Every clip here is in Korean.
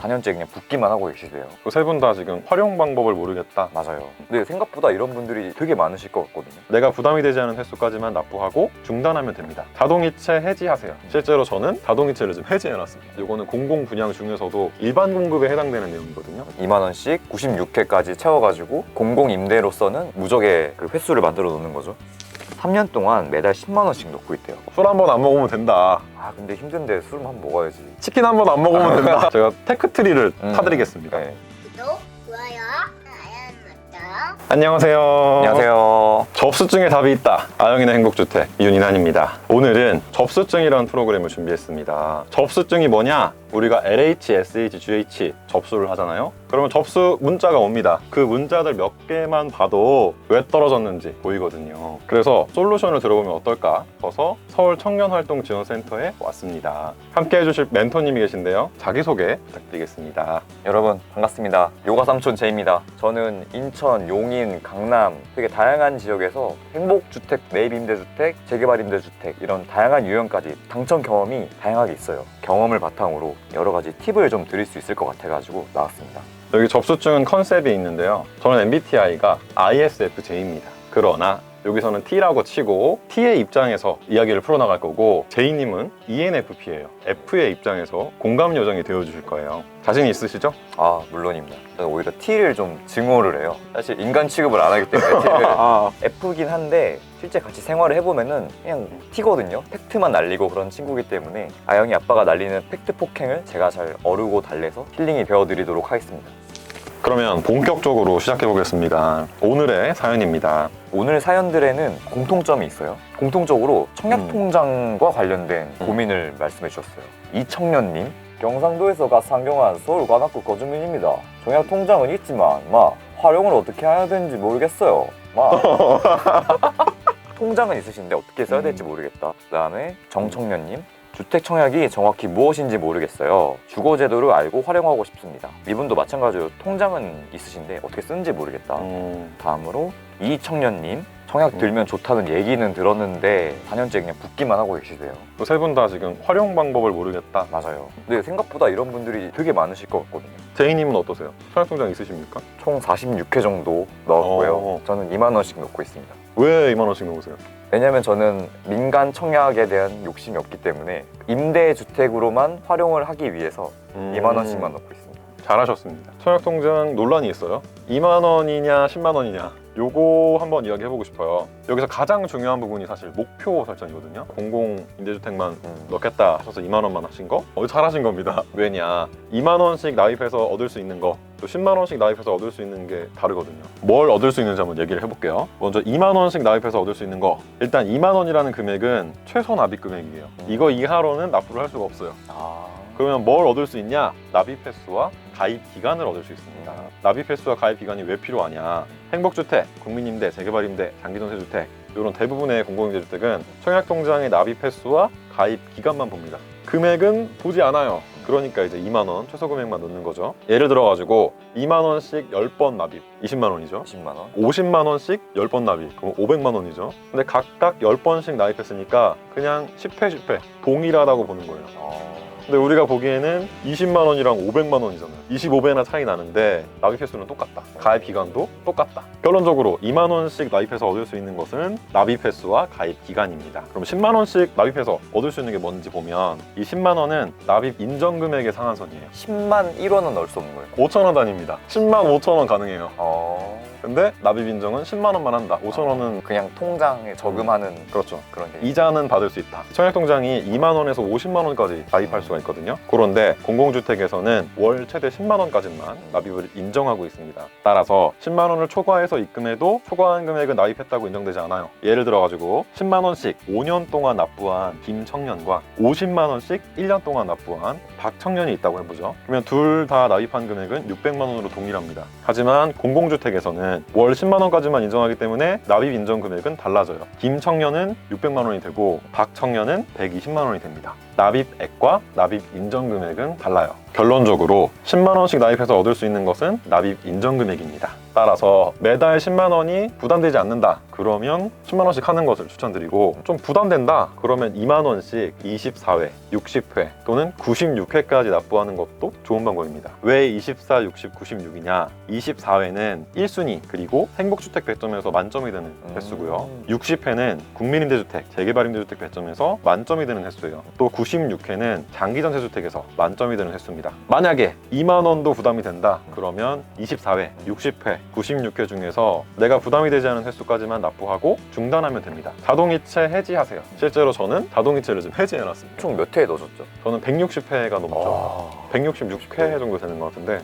4년째 그냥 붓기만 하고 계시대요. 세 분 다 지금 활용 방법을 모르겠다. 맞아요. 근데 생각보다 이런 분들이 되게 많으실 것 같거든요. 내가 부담이 되지 않은 횟수까지만 납부하고 중단하면 됩니다. 자동이체 해지하세요. 실제로 저는 자동이체를 좀 해지해놨습니다. 이거는 공공 분양 중에서도 일반 공급에 해당되는 내용이거든요. 2만 원씩 96회까지 채워가지고 공공 임대로서는 무적의 그 횟수를 만들어 놓는 거죠. 3년 동안 매달 10만 원씩 넣고 있대요. 술 한 번 안 먹으면 된다. 아 근데 힘든데 술 한번 먹어야지. 치킨 한 번 안 먹으면 된다. 제가 테크트리를 타드리겠습니다. 네. 구독, 좋아요, 알람 설정. 안녕하세요. 안녕하세요. 접수증에 답이 있다. 아영이네 행복주택 윤인환입니다. 오늘은 접수증이라는 프로그램을 준비했습니다. 접수증이 뭐냐? 우리가 LH, SH, GH 접수를 하잖아요. 그러면 접수 문자가 옵니다. 그 문자들 몇 개만 봐도 왜 떨어졌는지 보이거든요. 그래서 솔루션을 들어보면 어떨까 싶어서 서울 청년활동지원센터에 왔습니다. 함께 해주실 멘토님이 계신데요. 자기소개 부탁드리겠습니다. 여러분 반갑습니다. 요가 삼촌 제이입니다. 저는 인천, 용인, 강남 되게 다양한 지역에서 행복주택, 매입임대주택, 재개발임대주택 이런 다양한 유형까지 당첨 경험이 다양하게 있어요. 경험을 바탕으로 여러 가지 팁을 좀 드릴 수 있을 것 같아가지고 나왔습니다. 여기 접수증은 컨셉이 있는데요. 저는 MBTI가 ISFJ입니다. 그러나 여기서는 T라고 치고 T의 입장에서 이야기를 풀어나갈 거고 J님은 ENFP예요. F의 입장에서 공감 요정이 되어주실 거예요. 자신 있으시죠? 아 물론입니다. 저는 오히려 T를 좀 증오를 해요. 사실 인간 취급을 안 하기 때문에 T를 F긴 한데 실제 같이 생활을 해보면은 그냥 T거든요. 팩트만 날리고 그런 친구기 때문에 아영이 아빠가 날리는 팩트 폭행을 제가 잘 어르고 달래서 힐링이 되어드리도록 하겠습니다. 그러면 본격적으로 시작해 보겠습니다. 오늘의 사연입니다. 오늘 사연들에는 공통점이 있어요. 공통적으로 청약통장과 관련된 고민을 말씀해 주셨어요. 이청년님, 경상도에서 가 상경한 서울 관악구 거주민입니다. 청약통장은 있지만 활용을 어떻게 해야 되는지 모르겠어요. 통장은 있으신데 어떻게 써야 될지 모르겠다. 그 다음에 정청년님, 주택 청약이 정확히 무엇인지 모르겠어요. 주거제도를 알고 활용하고 싶습니다. 이분도 마찬가지로 통장은 있으신데 어떻게 쓰는지 모르겠다. 다음으로 이청년님, 청약 들면 좋다는 얘기는 들었는데 4년째 그냥 붓기만 하고 계시대요. 세 분 다 지금 활용 방법을 모르겠다. 맞아요. 근데 생각보다 이런 분들이 되게 많으실 것 같거든요. 제이님은 어떠세요? 청약통장 있으십니까? 총 46회 정도 넣었고요. 어. 저는 2만 원씩 넣고 있습니다. 왜 2만 원씩 넣으세요? 왜냐면 저는 민간 청약에 대한 욕심이 없기 때문에 임대주택으로만 활용을 하기 위해서 2만 원씩만 넣고 있습니다. 잘하셨습니다. 청약통장 논란이 있어요. 2만 원이냐 10만 원이냐 요거 한번 이야기해보고 싶어요. 여기서 가장 중요한 부분이 사실 목표 설정이거든요. 공공임대주택만 넣겠다 하셔서 2만 원만 하신 거? 잘하신 겁니다. 왜냐 2만 원씩 납입해서 얻을 수 있는 거, 또 10만 원씩 납입해서 얻을 수 있는 게 다르거든요. 뭘 얻을 수 있는지 한번 얘기를 해볼게요. 먼저 2만 원씩 납입해서 얻을 수 있는 거, 일단 2만 원이라는 금액은 최소 납입 금액이에요. 이거 이하로는 납부를 할 수가 없어요. 그러면 뭘 얻을 수 있냐? 납입 횟수와 가입 기간을 얻을 수 있습니다. 납입 횟수와 가입 기간이 왜 필요하냐? 행복주택, 국민임대, 재개발임대, 장기전세주택 이런 대부분의 공공임대주택은 청약통장의 납입 횟수와 가입 기간만 봅니다. 금액은 보지 않아요. 그러니까 이제 2만 원 최소 금액만 넣는 거죠. 예를 들어가지고 2만 원씩 10번 납입 20만 원이죠. 10만 원. 50만 원씩 10번 납입 그럼 500만 원이죠. 근데 각각 10번씩 납입했으니까 그냥 10회 10회 동일하다고 보는 거예요. 근데 우리가 보기에는 20만 원이랑 500만 원이잖아요. 25배나 차이 나는데 납입 횟수는 똑같다. 가입 기간도 똑같다. 결론적으로 2만 원씩 납입해서 얻을 수 있는 것은 납입 횟수와 가입 기간입니다. 그럼 10만 원씩 납입해서 얻을 수 있는 게 뭔지 보면 이 10만 원은 납입 인정 금액의 상한선이에요. 10만 1원은 넣을 수 없는 거예요. 5천 원 단위입니다. 10만 5천 원 가능해요. 근데 납입 인정은 10만 원만 한다. 5천 원은 그냥 통장에 저금하는 그렇죠. 그런 게 이자는 받을 수 있다. 청약통장이 2만 원에서 50만 원까지 가입할 수가 있거든요. 그런데 공공주택에서는 월 최대 10만 원까지만 납입을 인정하고 있습니다. 따라서 10만 원을 초과해서 입금해도 초과한 금액은 납입했다고 인정되지 않아요. 예를 들어가지고 10만 원씩 5년 동안 납부한 김청년과 50만 원씩 1년 동안 납부한 박청년이 있다고 해보죠. 그러면 둘 다 납입한 금액은 600만 원으로 동일합니다. 하지만 공공주택에서는 월 10만 원까지만 인정하기 때문에 납입 인정 금액은 달라져요. 김청년은 600만 원이 되고 박청년은 120만 원이 됩니다. 납입액과 납입 인정 금액은 달라요. 결론적으로 10만 원씩 납입해서 얻을 수 있는 것은 납입 인정 금액입니다. 따라서 매달 10만 원이 부담되지 않는다. 그러면 10만 원씩 하는 것을 추천드리고, 좀 부담된다. 그러면 2만 원씩 24회, 60회 또는 96회까지 납부하는 것도 좋은 방법입니다. 왜 24, 60, 96이냐? 24회는 1순위 그리고 행복주택 배점에서 만점이 되는 횟수고요. 60회는 국민임대주택, 재개발임대주택 배점에서 만점이 되는 횟수예요. 또 96회는 장기전세주택에서 만점이 되는 횟수입니다. 만약에 2만 원도 부담이 된다. 그러면 24회, 60회, 96회 중에서 내가 부담이 되지 않은 횟수까지만 납부하고 중단하면 됩니다. 자동이체 해지하세요. 실제로 저는 자동이체를 좀 해지해놨습니다. 총 몇 회에 넣어줬죠? 저는 160회가 넘죠. 166회 정도 되는 것 같은데,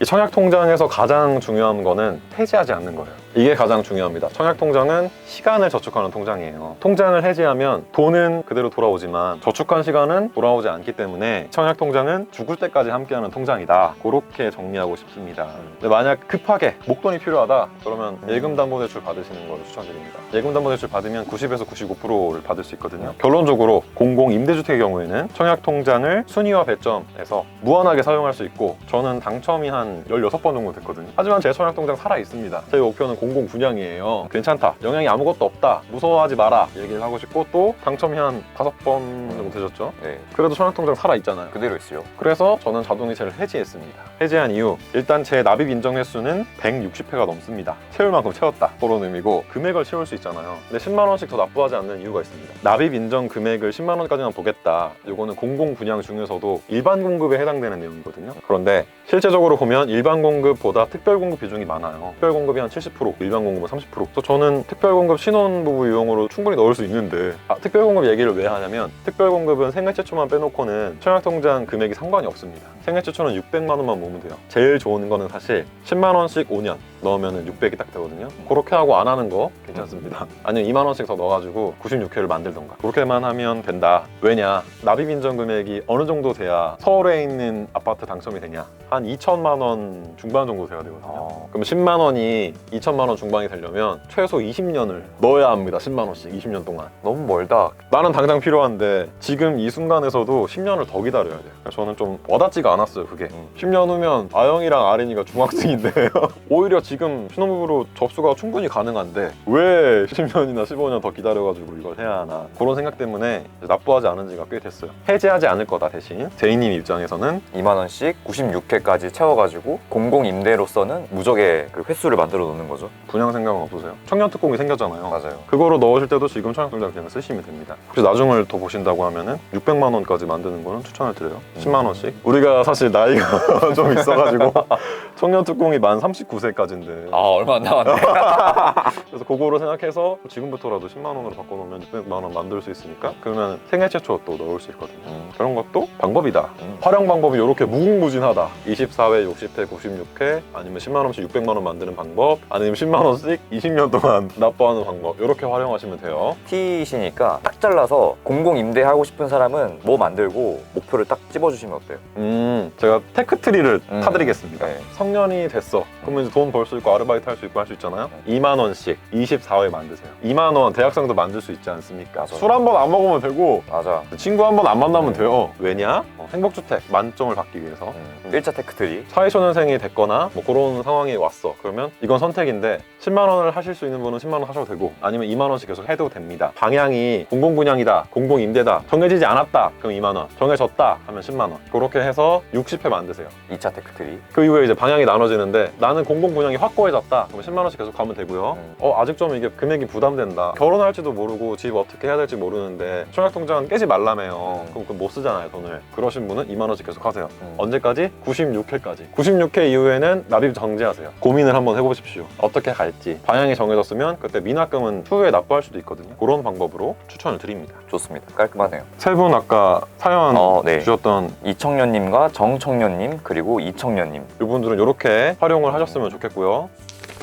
이 청약통장에서 가장 중요한 거는 해지하지 않는 거예요. 이게 가장 중요합니다. 청약통장은 시간을 저축하는 통장이에요. 통장을 해지하면 돈은 그대로 돌아오지만 저축한 시간은 돌아오지 않기 때문에 청약통장은 죽을 때까지 함께하는 통장이다. 그렇게 정리하고 싶습니다. 근데 만약 급하게 목돈이 필요하다 그러면 예금담보대출 받으시는 걸 추천드립니다. 예금담보대출 받으면 90에서 95%를 받을 수 있거든요. 결론적으로 공공임대주택의 경우에는 청약통장을 순위와 배점에서 무한하게 사용할 수 있고, 저는 당첨이 한 16번 정도 됐거든요. 하지만 제 청약통장 살아있습니다. 제 목표는 공공 분양이에요. 괜찮다, 영향이 아무것도 없다, 무서워하지 마라 얘기를 하고 싶고, 또 당첨이 한 5번 정도 되셨죠. 네. 그래도 청약통장 살아있잖아요. 그대로 있어요. 그래서 저는 자동이체를 해지했습니다. 해지한 이유, 일단 제 납입 인정 횟수는 160회가 넘습니다. 채울 만큼 채웠다 그런 의미고, 금액을 채울 수 있잖아요. 근데 10만 원씩 더 납부하지 않는 이유가 있습니다. 납입 인정 금액을 10만 원까지만 보겠다. 이거는 공공 분양 중에서도 일반 공급에 해당되는 내용이거든요. 그런데 실제적으로 보면 일반 공급보다 특별 공급 비중이 많아요. 특별 공급이 한 70%, 일반 공급은 30%. 그래서 저는 특별 공급 신혼부부 유형으로 충분히 넣을 수 있는데, 특별 공급 얘기를 왜 하냐면, 특별 공급은 생애 최초만 빼놓고는 청약통장 금액이 상관이 없습니다. 생애 최초는 600만 원만 모으면 돼요. 제일 좋은 거는 사실 10만 원씩 5년 넣으면 600이 딱 되거든요. 그렇게 하고 안 하는 거 괜찮습니다. 아니면 2만 원씩 더 넣어가지고 96회를 만들던가, 그렇게만 하면 된다. 왜냐, 납입 인정 금액이 어느 정도 돼야 서울에 있는 아파트 당첨이 되냐, 한 2천만 원 중반 정도 돼야 되거든요. 그럼 10만 원이 2천만 원 중반이 되려면 최소 20년을 넣어야 합니다. 10만 원씩 20년 동안. 너무 멀다. 나는 당장 필요한데 지금 이 순간에서도 10년을 더 기다려야 돼요. 그래서 저는 좀 와닿지가 않았어요, 그게. 10년 후면 아영이랑 아린이가 중학생인데 오히려 지금 신혼부부로 접수가 충분히 가능한데 왜 10년이나 15년 더 기다려가지고 이걸 해야 하나, 그런 생각 때문에 납부하지 않은 지가 꽤 됐어요. 해지하지 않을 거다. 대신 제이님 입장에서는 2만 원씩 96회까지 채워가지고 공공임대로서는 무적의 그 횟수를 만들어 놓는 거죠. 분양 생각은 없으세요? 청년특공이 생겼잖아요. 맞아요. 그거로 넣으실 때도 지금 청약통장 그냥 쓰시면 됩니다. 혹시 나중을 더 보신다고 하면은 600만 원까지 만드는 거는 추천을 드려요. 10만 원씩. 우리가 사실 나이가 좀 있어가지고 청년특공이 만 39세까지인데, 얼마 안 남았네. 그래서 그거로 생각해서 지금부터라도 10만 원으로 바꿔놓으면 600만 원 만들 수 있으니까, 그러면 생애 최초 또 넣을 수 있거든요. 그런 것도 방법이다. 활용 방법이 이렇게 무궁무진하다. 24회, 60회, 96회, 아니면 10만 원씩 600만 원 만드는 방법, 아니면 10만 원씩 20년 동안 납부하는 방법, 이렇게 활용하시면 돼요. T이시니까 딱 잘라서 공공임대하고 싶은 사람은 뭐 만들고 목표를 딱 찝어주시면 어때요? 제가 테크트리를 타드리겠습니다. 네. 성년이 됐어. 그러면 이제 돈 벌 수 있고 아르바이트 할 수 있고 할 수 있잖아요. 2만 원씩 24회 만드세요. 2만 원 대학생도 만들 수 있지 않습니까? 맞아. 술 한 번 안 먹으면 되고, 맞아. 친구 한 번 안 만나면 돼요. 왜냐? 행복주택 만점을 받기 위해서. 1차 테크트리. 사회초년생이 됐거나 뭐 그런 상황이 왔어. 그러면 이건 선택인데 10만 원을 하실 수 있는 분은 10만 원 하셔도 되고, 아니면 2만 원씩 계속 해도 됩니다. 방향이 공공분양이다, 공공임대다, 정해지지 않았다, 그럼 2만 원, 정해졌다 하면 10만 원. 그렇게 해서 60회 만드세요. 2차 테크트리. 그 이후에 이제 방향이 나눠지는데, 나는 공공분양이 확고해졌다, 그러면 10만 원씩 계속 가면 되고요. 아직 좀 이게 금액이 부담된다, 결혼할지도 모르고 집 어떻게 해야 될지 모르는데 청약통장 깨지 말라며요. 그럼 못 쓰잖아요, 돈을. 그러신 분은 2만 원씩 계속 하세요. 언제까지? 96회까지. 96회 이후에는 납입 정지하세요. 고민을 한번 해보십시오. 어떻게 갈지. 방향이 정해졌으면 그때 미납금은 추후에 납부할 수도 있거든요. 그런 방법으로 추천을 드립니다. 좋습니다. 깔끔하네요. 세 분 아까 사연 네. 주셨던 이청년님과 정청년님 그리고 이청년님. 이분들은 이렇게 활용을 하셨으면 좋겠고요.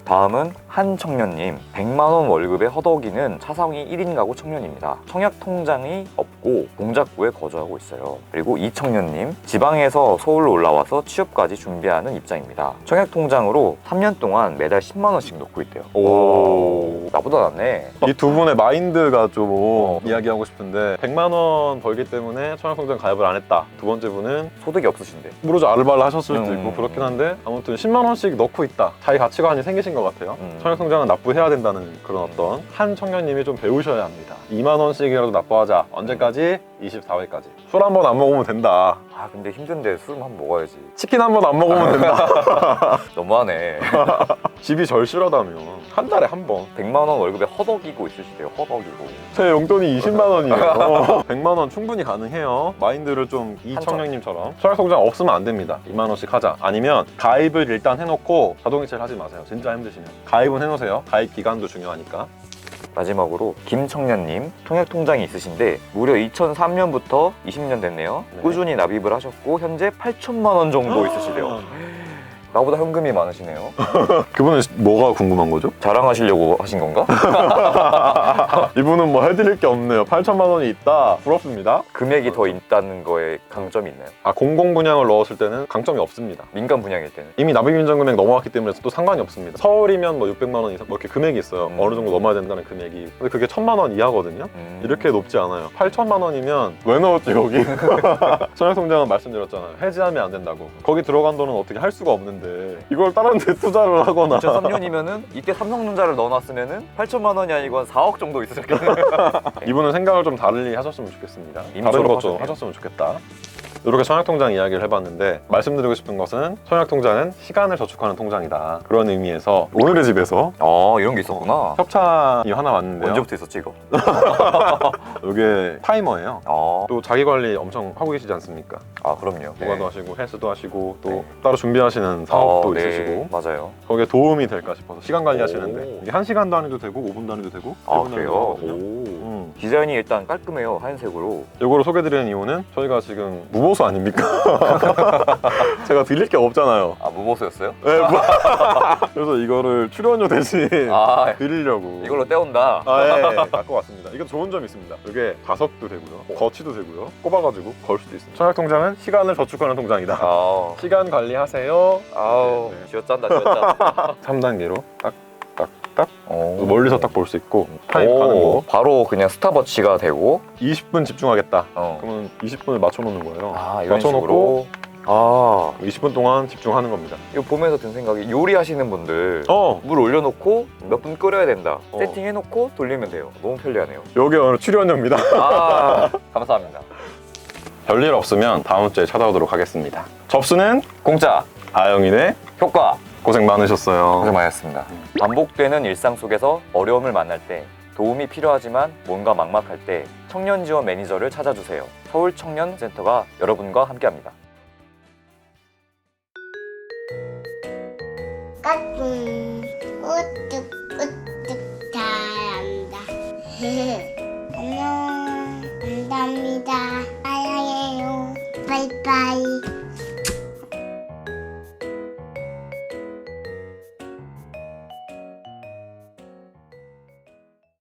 다음은 한 청년님, 100만 원 월급에 허덕이는 차상위 1인 가구 청년입니다. 청약 통장이 없고 동작구에 거주하고 있어요. 그리고 이 청년님, 지방에서 서울로 올라와서 취업까지 준비하는 입장입니다. 청약 통장으로 3년 동안 매달 10만 원씩 넣고 있대요. 오. 나보다 낫네. 이 두 분의 마인드가 좀 이야기하고 싶은데 100만 원 벌기 때문에 청약통장 가입을 안 했다. 두 번째 분은 소득이 없으신데. 모르죠, 아르바이트 하셨을 수도 있고 음. 그렇긴 한데 아무튼 10만 원씩 넣고 있다. 자기 가치관이 생기신 것 같아요. 청약통장은 납부해야 된다는 그런 어떤 한 청년님이 좀 배우셔야 합니다. 2만 원씩이라도 납부하자. 언제까지? 24회까지. 술 한 번 안 먹으면 된다. 아 근데 힘든데 술 한 번 먹어야지. 치킨 한 번 안 먹으면 된다. 너무하네. 집이 절실하다면 한 달에 한 번. 100만 원 월급에 허덕이고 있으시대요. 허덕이고. 제 용돈이 20만 원이에요. 100만 원 충분히 가능해요. 마인드를 좀 이 한정. 청년님처럼 청약통장 없으면 안 됩니다. 2만 원씩 하자. 아니면 가입을 일단 해놓고 자동이체를 하지 마세요. 진짜 힘드시면. 가입은 해놓으세요. 가입 기간도 중요하니까. 마지막으로 김청년님, 통장이 있으신데 무려 2003년부터 20년 됐네요. 네. 꾸준히 납입을 하셨고 현재 8천만 원 정도 있으시대요. 나보다 현금이 많으시네요. 그분은 뭐가 궁금한 거죠? 자랑하시려고 하신 건가? 이분은 뭐 해드릴 게 없네요. 8천만 원이 있다. 부럽습니다. 금액이 더 있다는 거에 강점이 있나요? 아, 공공 분양을 넣었을 때는 강점이 없습니다. 민간 분양일 때는. 이미 납입 인정 금액 넘어갔기 때문에 또 상관이 없습니다. 서울이면 뭐 600만 원 이상 뭐 이렇게 금액이 있어요. 어느 정도 넘어야 된다는 금액이. 근데 그게 1000만 원 이하거든요. 이렇게 높지 않아요. 8천만 원이면 왜 넣었지 거기? 청약통장은 말씀드렸잖아요. 해지하면 안 된다고. 거기 들어간 돈은 어떻게 할 수가 없는데 이걸 다른 데 투자를 하거나 2003년이면은 이때 삼성전자를 넣어놨으면은 8천만 원이 아니고 한 4억 정도 있으셨겠네요. 이분은 생각을 좀 다르게 하셨으면 좋겠습니다. 이미 다른 것 좀 졸업하셨네요. 하셨으면 좋겠다. 이렇게 청약통장 이야기를 해봤는데 말씀드리고 싶은 것은 청약통장은 시간을 저축하는 통장이다. 그런 의미에서 오늘의 집에서 이런 게 있었구나. 협찬이 하나 왔는데요. 언제부터 있었지 이거? 이게 타이머예요. 아, 또 자기 관리 엄청 하고 계시지 않습니까? 그럼요. 요가도 하시고 헬스도 하시고 또 네. 따로 준비하시는 사업도 있으시고 맞아요. 거기에 도움이 될까 싶어서 시간 관리하시는데 오. 이게 1시간 단위도 되고 5분 단위도 되고 아 1분 그래요? 단위도 되거든요. 오. 디자인이 일단 깔끔해요. 하얀색으로. 이거를 소개드리는 이유는 저희가 지금 무보수 아닙니까? 제가 드릴 게 없잖아요. 무보수였어요? 네, 그래서 이거를 출연료 대신 드리려고 이걸로 떼온다. 예, 갖고 왔습니다. 이거 좋은 점이 있습니다. 이게 자석도 되고요, 거치도 되고요, 꼽아가지고 걸 수도 있습니다. 청약통장은 시간을 저축하는 통장이다. 시간 관리하세요. 아우, 네. 쥐어짠다, 쥐어짠. 3단계로 딱 멀리서 딱 볼 수 있고 타임 오, 가는 거. 바로 그냥 스탑워치가 되고. 20분 집중하겠다. 어. 그러면 20분을 맞춰놓는 거예요. 이런 맞춰놓고 식으로. 20분 동안 집중하는 겁니다. 이거 보면서 든 생각이 요리하시는 분들 어, 물 올려놓고 몇 분 끓여야 된다. 어. 세팅해놓고 돌리면 돼요. 너무 편리하네요. 여기 오늘 출연료입니다. 감사합니다. 별일 없으면 다음 주에 찾아오도록 하겠습니다. 접수는 공짜, 아영이네. 효과. 고생 많으셨어요. 고생 많으셨습니다. 반복되는 일상 속에서 어려움을 만날 때, 도움이 필요하지만 뭔가 막막할 때 청년 지원 매니저를 찾아주세요. 서울 청년센터가 여러분과 함께합니다. 까꿍 우뚝